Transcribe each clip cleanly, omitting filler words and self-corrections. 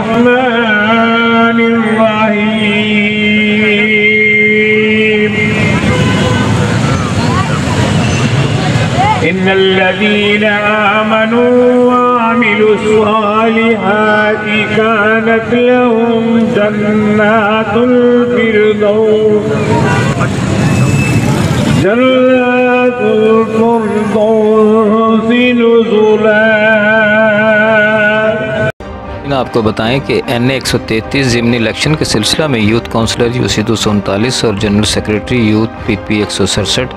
बिस्मिल्लाहिर्रहमानिर्रहीम। इन्नल्लज़ीना आमनू व अमिलुस्सालिहाति कानत लहुम जन्नातुल फिरदौस आपको बताएं कि NA 133 ज़िमनी इलेक्शन के सिलसिला में यूथ काउंसलर UC 239 और general secretary youth PP 167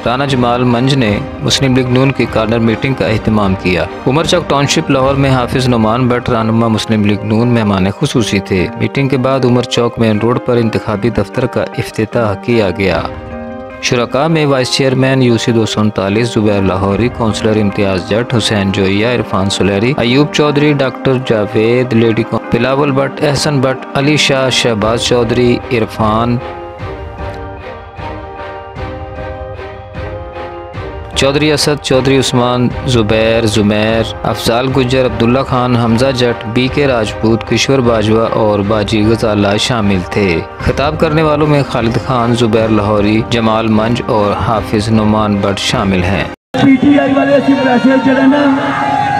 Rana Jamal मंज ने मुस्लिम लीग नून की कॉर्नर मीटिंग का अहतमाम किया। उमर चौक टाउनशिप लाहौर में हाफिज़ नुमान भट्ट रहनुमा मुस्लिम लीग नून मेहमान खुसूसी थे। मीटिंग के बाद उमर चौक मेन रोड पर इंतखाबी दफ्तर का इफ्तिताह किया गया। शुरका में vice chairman UC 239 Zubair Lahori, councillor Imtiaz Jatt, Hussain Joiya, Irfan Sulehri, Ayub Chaudhry, doctor Javed, lady Bilawal Bhatt, Ehsan Bhatt, Ali Shah, Shahbaz Chaudhry, Irfan Chaudhry, Asad Chaudhry, Usman, Zubair, Jumair, Afzal Gujjar, Abdullah Khan, Hamza Jatt, BK Rajput, Kishore Bajwa और बाजी गजाला शामिल थे। खिताब करने वालों में खालिद खान, जुबैर लाहौरी, जमाल मंज और हाफिज नुमान भट्ट शामिल हैं। PTI वाले पैसे जड़े ना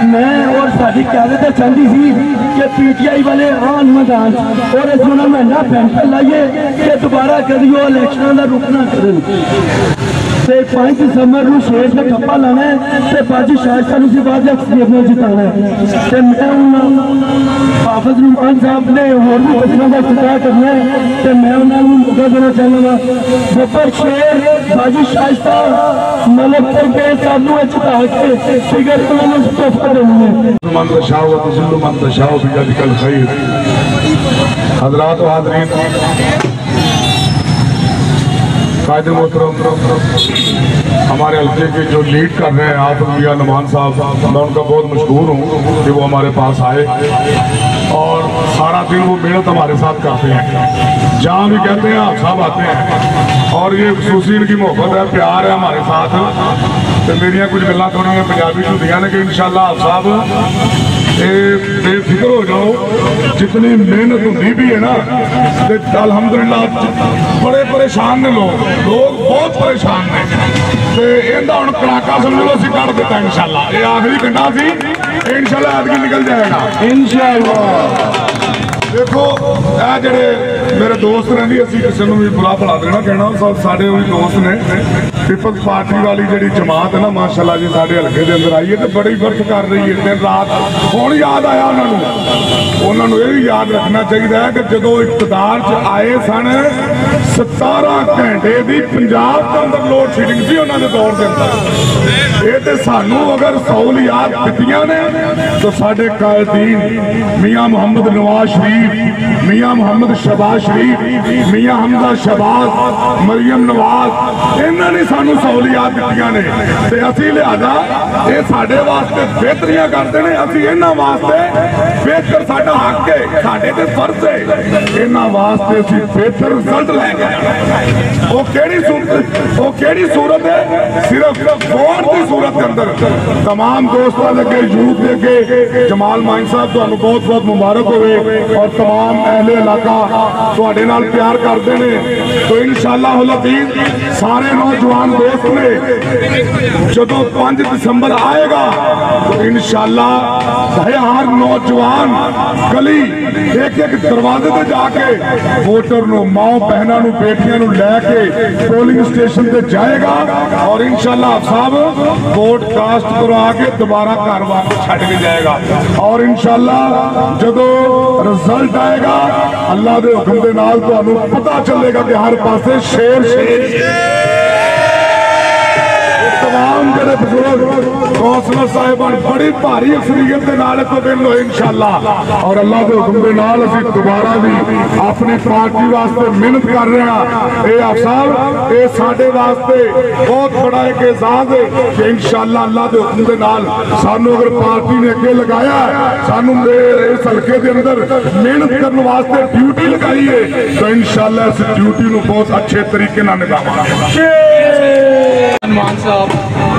मैं और साड़ी क्यादत चाहती थी कि PTI वाले आन मैदान और इस महीना फैसला लाइए कि दोबारा कभी वो इलेक्शन का रुख ना करन। 5 दिसंबर को शेर का ठप्पा लाना है तो बाजी शायद से बाद जिताना है। हाफिज नुमान साहब ने होर भी बच्चों का इफ्तिताह करना है तो मैं उन्होंने मौका देना चाहूँगा। बपर शेर बाजी शाइस्ता मलकपुर के सामने जिता के फिगर तोहफा देंगे। हज़रात व हाज़रीन, कायदे मोहतरम, हमारे हल्के के जो लीड कर रहे हैं आप मियां नुमान साहब, मैं उनका बहुत मशहूर हूँ कि वो हमारे पास आए और सारा दिन वो मेहनत हमारे साथ करते हैं। जहाँ भी कहते हैं आप सब आते हैं और ये खुसूसी इनकी मोहब्बत है, प्यार है हमारे साथ। तो मेरिया कुछ गल्लां थोड़ियां पंजाबी होंदियां ने कि इंशाअल्लाह आप साहब बेफिक्र हो जाओ। जितनी मेहनत होती भी है ना, अल्हम्दुलिल्लाह बड़े परेशान ने लोग बहुत परेशान ने। इनका हम कड़ाका समझ लो असं कट दिता इंशाअल्लाह। ये आखिरी घंटा सी, इंशाअल्लाह अदगी निकल जाएगा इंशाअल्लाह। देखो ये मेरे दोस्त ने भी असी किसी भी बुरा भला देना कहना, साढ़े दोस्त ने पीपल्स पार्टी वाली जी जमात है ना, माशाल्लाह जी साढ़े हल्के के अंदर आई है तो बड़ी वर्थ कर रही है दिन रात। हूँ याद आया उन्होंने ये भी याद रखना चाहिए है कि जो इकतदार च आए सन 17 घंटे की पंजाब के अंदर लोड शेडिंग थी उन्होंने दौर के अंदर। ये तो सानू अगर सहूलियात दित्तियां ने तो साढ़े कायदीन मियाँ मोहम्मद नवाज शरीफ, मियाँ मोहम्मद शहबाज शरीफ, मियाँ हमजा शहबाज, मरियम नवाज, इन्होंने सानू सहूलियात दित्तियां ने ते असीं लिहाजा ये साडे वास्ते बेहतरियां करते हैं। असीं इन्हां वास्ते बेहतर साडा हक है, साडे ते फर्ज है, इन्हां वास्ते असीं बेहतर रिजल्ट लैके वो केड़ी सूरत है, सिर्फ वोट की सूरत के अंदर। तमाम दोस्तों लगे यूथ लगे जमाल माइन साहब तुहानू बहुत बहुत मुबारक होवे और तमाम अहले इलाका तुहाडे नाल प्यार करते हैं। तो इंशाअल्लाह अज़ीज़ सारे नौजवान दोस्त ने जदों 5 दिसंबर आएगा तो इंशाअल्लाह हर नौजवान गली एक एक दरवाजे पे जाके वोटर नो माओ बहनों नो बेटियां नो लैके पोलिंग स्टेशन पे जाएगा और इंशाअल्लाह आप साहब वोट कास्ट करवा के दोबारा घर वापस छड़ के जाएगा। और इंशाअल्लाह जदों रिजल्ट आएगा अल्लाह के हुक्म के नाल तुहानू पता चलेगा कि हर पासे शेर शेर तमाम जड़े बुजुर्ग कौंसलर साहिबान बड़ी भारी अक्सरियत के नाल इंशाअल्लाह और अल्लाह के हुक्म के नाल असीं दोबारा भी अपनी पार्टी वास्ते मेहनत कर रहे हैं। ये आप साहब ये साडे वास्ते बहुत बड़ा एक एजाज है कि इंशाअल्लाह अल्लाह के हुक्म के नाल सानू अगर पार्टी ने अगे लगाया सानू इस हल्के के अंदर मेहनत करने वास्ते ड्यूटी लगाई है तो इंशाअल्लाह इस ड्यूटी को बहुत अच्छे तरीके नाल निभावांगे। मान साहब,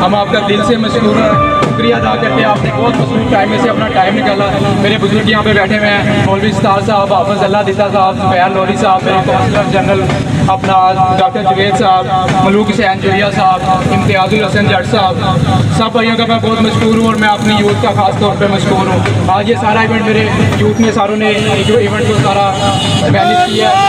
हम आपका दिल से मशहूर हैं, शुक्रिया अदा करते हैं। आपने बहुत मसरूफ टाइम में से अपना टाइम निकाला। मेरे बुजुर्ग यहाँ पे बैठे हुए हैं, मौलवी उस्ताद साहब, हाफिज़ अल्लाह दिता साहब, ज़ुबैर लोरी साहब, मेरे काउंसलर जनरल अपना डॉक्टर जवेद साहब, मलूक हुसैन जुरिया साहब, इम्तियाजुल हसन जट साहब, सब भाइयों का मैं बहुत मशहूर हूँ और मैं अपनी यूथ का खास तौर पर मशहूर हूँ। आज ये सारा इवेंट मेरे यूथ ने सारों ने जो इवेंट को सारा मैनेज किया है।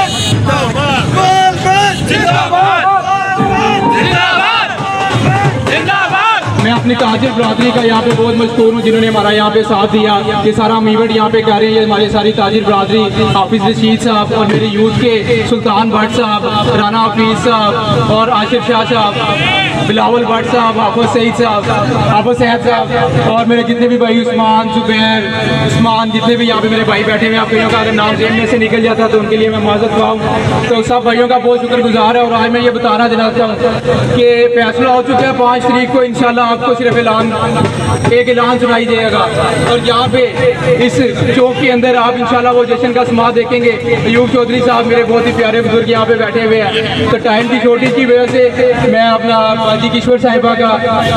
मैं अपनी ताजिर बरादरी का यहाँ पे बहुत मशहूर हूँ, जिन्होंने हमारा यहाँ पे साथ दिया। ये सारा हम इवेंट यहाँ पे कर रहे हैं, हमारी सारी ताजिर बरादरी, हाफिज़ रशीद साहब और मेरे यूथ के सुल्तान भट्ट साहब, राना हफीज़ साहब और आशिफ शाह साहब, बिलावल भट्ट साहब, हाफिज़ सईद साहब, हाफिज़ सैद साहब और मेरे जितने भी भाई उस्मान, जुबैर, उस्मान, जितने भी यहाँ पे मेरे भाई बैठे हुए हैं। आप भाइयों का अगर नाम जेब में से निकल जाता तो उनके लिए मैं माजरत पाऊँ। तो सब भाइयों का बहुत शुक्रगुजार है। और आज मैं ये बताना चाहता हूँ कि फैसला हो चुका है 5 तारीख को इंशाल्लाह आपको सिर्फ एक ऐलान सुनाई देगा और यहाँ पे इस चौक के अंदर आप इंशाल्लाह वो जश्न का समात देखेंगे। अयूब चौधरी साहब मेरे बहुत ही प्यारे बुजुर्ग यहाँ पे बैठे हुए हैं। तो टाइम की शॉर्टेज की वजह से मैं अपना बाजी किशोर साहिबा का,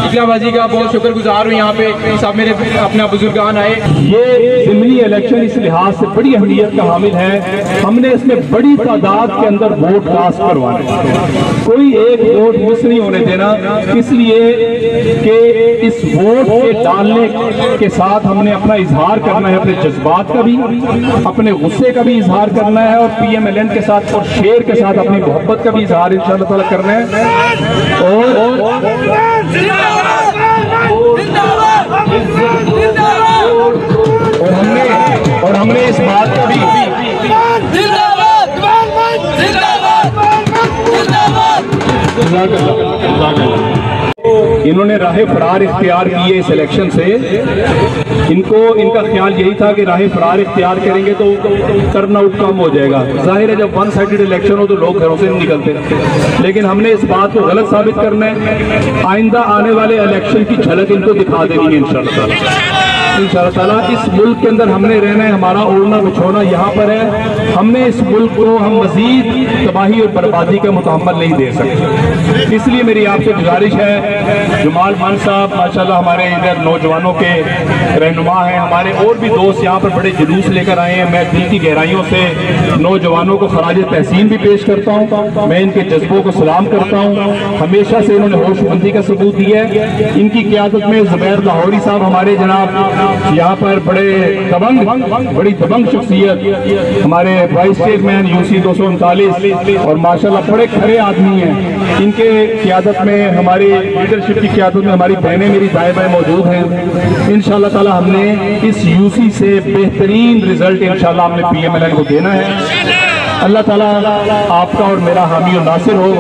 इकला बाजी का बहुत शुक्रगुजार हूँ। यहाँ पे सब मेरे अपना बुजुर्गान आए। ये ज़िमनी इलेक्शन इस लिहाज से बड़ी अहमियत का हामिल है, हमने इसमें बड़ी तादाद के अंदर वोट कास्ट करवाने, कोई एक वोट मिस नहीं होने देना, इसलिए कि इस वोट के डालने के साथ हमने अपना इजहार करना है, अपने जज्बात का भी, अपने गुस्से का भी इजहार करना है और PMLN के साथ और शेर के साथ अपनी मोहब्बत का भी इजहार इंशाअल्लाह ताला करना है। और हमने इस बात का भी इन्होंने राह फरार इख्तियार की है इस इलेक्शन से। इनका ख्याल यही था कि राह फरार इख्तियार करेंगे तो टर्न आउट कम हो जाएगा। जाहिर है जब 1 साइडेड इलेक्शन हो तो लोग घरों से नहीं निकलते, लेकिन हमने इस बात को गलत साबित करना है। आइंदा आने वाले इलेक्शन की झलक इनको दिखा देनी है इंशाअल्लाह ताला। इस मुल्क के अंदर हमने रहना है, हमारा ओढ़ना बिछोना यहाँ पर है। हमने इस मुल्क को हम मजीद तबाही और बर्बादी का मुतहम्मल नहीं दे सकते। इसलिए मेरी आपसे गुजारिश है, जमाल खान साहब माशाल्लाह हमारे इधर नौजवानों के रहनुमा हैं, हमारे और भी दोस्त यहाँ पर बड़े जुलूस लेकर आए हैं। मैं दिल की गहराइयों से नौजवानों को खराज तहसीन भी पेश करता हूँ, मैं इनके जज्बों को सलाम करता हूँ। हमेशा से इन्होंने होशमंदी का सबूत दिया है। इनकी क़यादत में ज़ुबैर लाहौरी साहब हमारे जनाब यहाँ पर बड़ी दबंग शख्सियत, हमारे वाइस चेयरमैन UC 239 और माशाल्लाह बड़े खरे आदमी हैं। इनके क़यादत में, हमारी लीडरशिप की क़यादत में हमारी बहनें मेरी दाएं बाएं मौजूद हैं। इंशाअल्लाह ताला हमने इस UC से बेहतरीन रिजल्ट इंशाअल्लाह हमने PMLN को देना है। अल्लाह ताला आपका और मेरा हामी और नासिर हो।